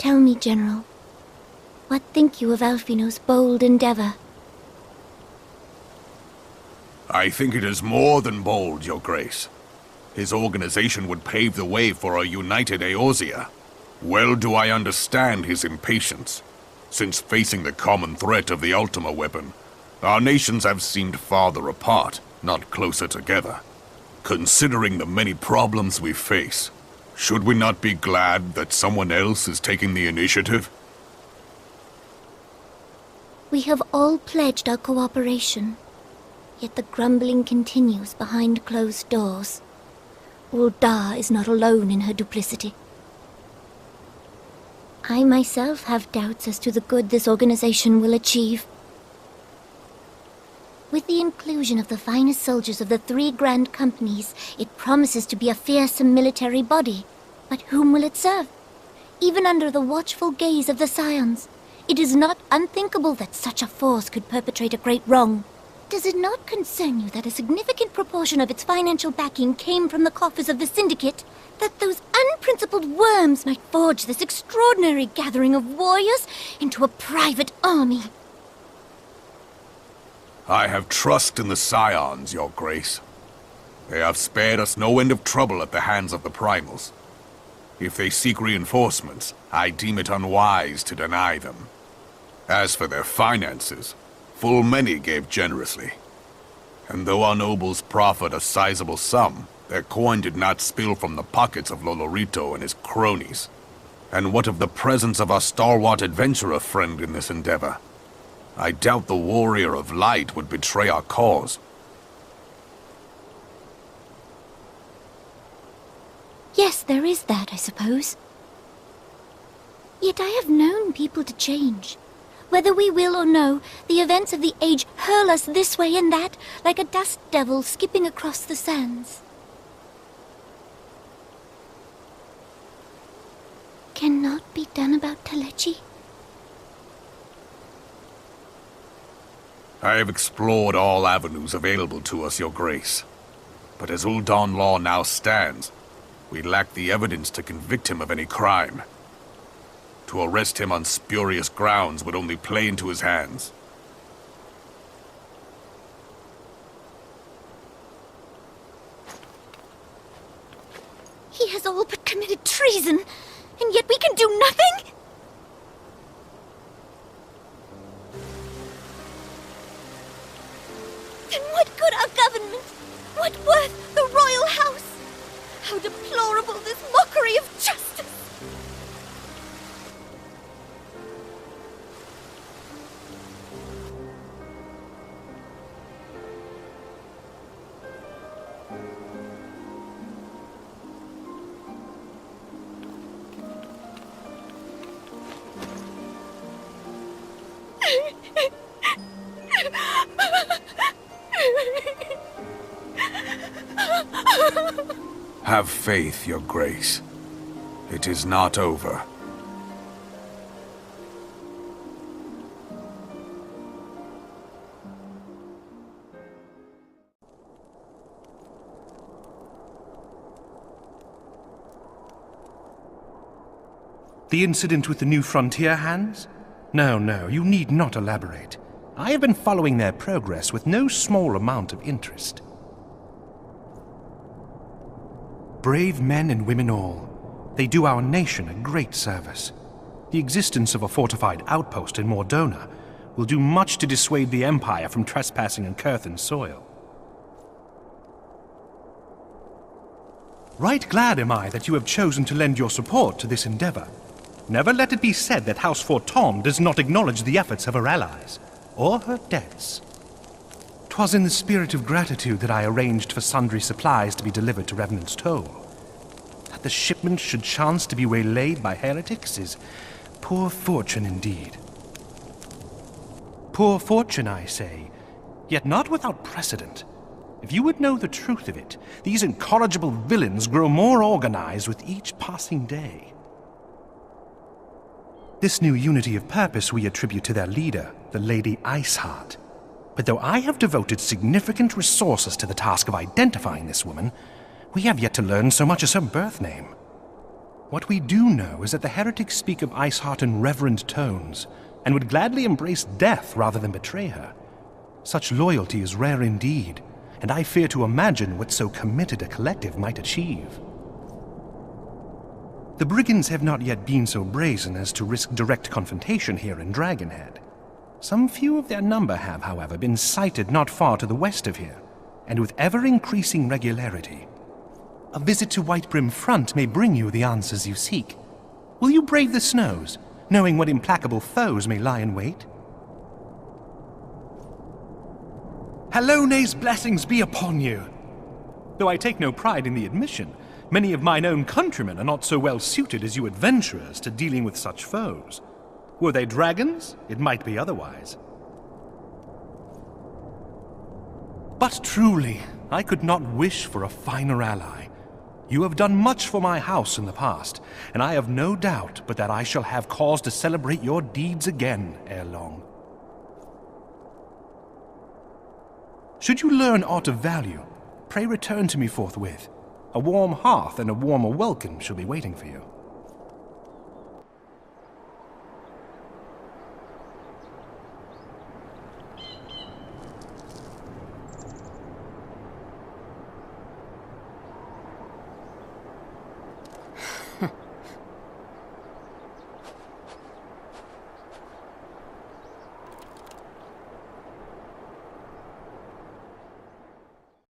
Tell me, General, what think you of Alphinaud's bold endeavor? I think it is more than bold, Your Grace. His organization would pave the way for a united Eorzea. Well do I understand his impatience. Since facing the common threat of the Ultima weapon, our nations have seemed farther apart, not closer together. Considering the many problems we face, should we not be glad that someone else is taking the initiative? We have all pledged our cooperation, yet the grumbling continues behind closed doors. Ul'dah is not alone in her duplicity. I myself have doubts as to the good this organization will achieve. With the inclusion of the finest soldiers of the 3 grand companies, it promises to be a fearsome military body. But whom will it serve? Even under the watchful gaze of the Scions, it is not unthinkable that such a force could perpetrate a great wrong. Does it not concern you that a significant proportion of its financial backing came from the coffers of the Syndicate? That those unprincipled worms might forge this extraordinary gathering of warriors into a private army? I have trust in the Scions, Your Grace. They have spared us no end of trouble at the hands of the Primals. If they seek reinforcements, I deem it unwise to deny them. As for their finances, full many gave generously. And though our nobles proffered a sizable sum, their coin did not spill from the pockets of Lolorito and his cronies. And what of the presence of our stalwart adventurer friend in this endeavor? I doubt the Warrior of Light would betray our cause. Yes, there is that, I suppose. Yet I have known people to change. Whether we will or no, the events of the age hurl us this way and that, like a dust devil skipping across the sands. Cannot be done about Telechi? I have explored all avenues available to us, Your Grace. But as Ul'dah law now stands, we lack the evidence to convict him of any crime. To arrest him on spurious grounds would only play into his hands. He has all but committed treason, and yet we can do nothing? Then what good our government? What worth the royal house? How deplorable this mockery of justice! Have faith, Your Grace. It is not over. The incident with the new frontier hands? No, you need not elaborate. I have been following their progress with no small amount of interest. Brave men and women all. They do our nation a great service. The existence of a fortified outpost in Mor Dhona will do much to dissuade the Empire from trespassing on Coerthan soil. Right glad am I that you have chosen to lend your support to this endeavor. Never let it be said that House Fortom does not acknowledge the efforts of her allies, or her debts. 'Twas in the spirit of gratitude that I arranged for sundry supplies to be delivered to Revenant's Toll. That the shipment should chance to be waylaid by heretics is poor fortune indeed. Poor fortune, I say, yet not without precedent. If you would know the truth of it, these incorrigible villains grow more organized with each passing day. This new unity of purpose we attribute to their leader, the Lady Iceheart. But though I have devoted significant resources to the task of identifying this woman, we have yet to learn so much as her birth name. What we do know is that the heretics speak of Iceheart in reverent tones, and would gladly embrace death rather than betray her. Such loyalty is rare indeed, and I fear to imagine what so committed a collective might achieve. The brigands have not yet been so brazen as to risk direct confrontation here in Dragonhead. Some few of their number have, however, been sighted not far to the west of here, and with ever-increasing regularity. A visit to Whitebrim Front may bring you the answers you seek. Will you brave the snows, knowing what implacable foes may lie in wait? Hallone's blessings be upon you! Though I take no pride in the admission, many of mine own countrymen are not so well suited as you adventurers to dealing with such foes. Were they dragons, it might be otherwise. But truly, I could not wish for a finer ally. You have done much for my house in the past, and I have no doubt but that I shall have cause to celebrate your deeds again ere long. Should you learn aught of value, pray return to me forthwith. A warm hearth and a warmer welcome shall be waiting for you.